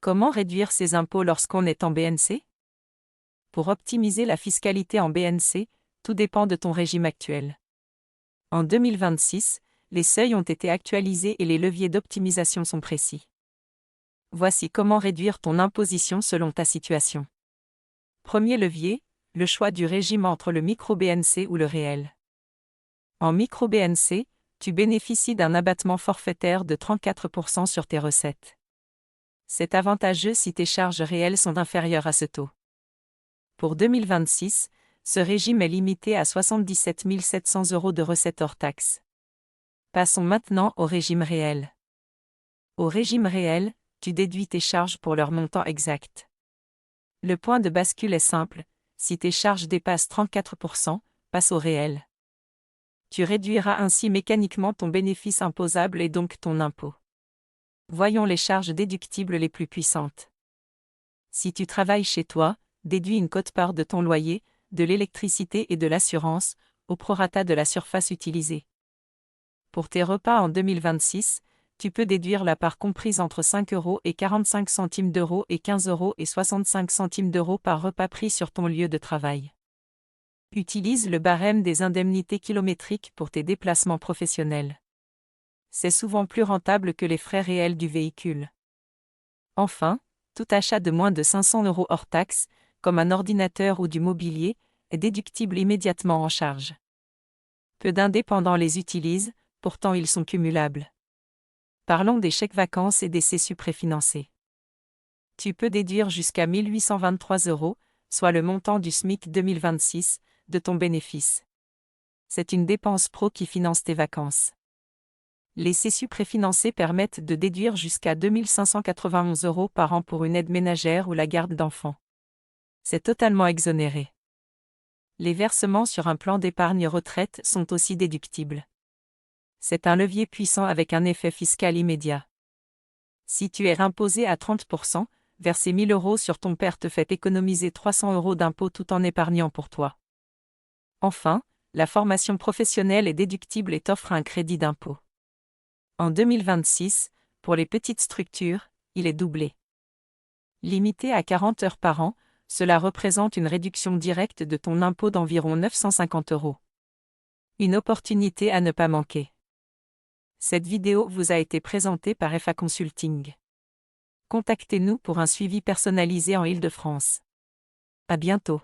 Comment réduire ses impôts lorsqu'on est en BNC? Pour optimiser la fiscalité en BNC, tout dépend de ton régime actuel. En 2026, les seuils ont été actualisés et les leviers d'optimisation sont précis. Voici comment réduire ton imposition selon ta situation. Premier levier, le choix du régime entre le micro-BNC ou le réel. En micro-BNC, tu bénéficies d'un abattement forfaitaire de 34% sur tes recettes. C'est avantageux si tes charges réelles sont inférieures à ce taux. Pour 2026, ce régime est limité à 77 700 € de recettes hors taxes. Passons maintenant au régime réel. Au régime réel, tu déduis tes charges pour leur montant exact. Le point de bascule est simple, si tes charges dépassent 34%, passe au réel. Tu réduiras ainsi mécaniquement ton bénéfice imposable et donc ton impôt. Voyons les charges déductibles les plus puissantes. Si tu travailles chez toi, déduis une quote-part de ton loyer, de l'électricité et de l'assurance, au prorata de la surface utilisée. Pour tes repas en 2026, tu peux déduire la part comprise entre 5,45 € et 15,65 € par repas pris sur ton lieu de travail. Utilise le barème des indemnités kilométriques pour tes déplacements professionnels. C'est souvent plus rentable que les frais réels du véhicule. Enfin, tout achat de moins de 500 € hors taxe, comme un ordinateur ou du mobilier, est déductible immédiatement en charge. Peu d'indépendants les utilisent, pourtant ils sont cumulables. Parlons des chèques-vacances et des CESU préfinancés. Tu peux déduire jusqu'à 1 823 €, soit le montant du SMIC 2026, de ton bénéfice. C'est une dépense pro qui finance tes vacances. Les CESU préfinancés permettent de déduire jusqu'à 2 591 € par an pour une aide ménagère ou la garde d'enfants. C'est totalement exonéré. Les versements sur un plan d'épargne retraite sont aussi déductibles. C'est un levier puissant avec un effet fiscal immédiat. Si tu es imposé à 30%, verser 1 000 € sur ton père te fait économiser 300 € d'impôt tout en épargnant pour toi. Enfin, la formation professionnelle est déductible et t'offre un crédit d'impôt. En 2026, pour les petites structures, il est doublé. Limité à 40 heures par an, cela représente une réduction directe de ton impôt d'environ 950 €. Une opportunité à ne pas manquer. Cette vidéo vous a été présentée par FA Consulting. Contactez-nous pour un suivi personnalisé en Île-de-France. À bientôt.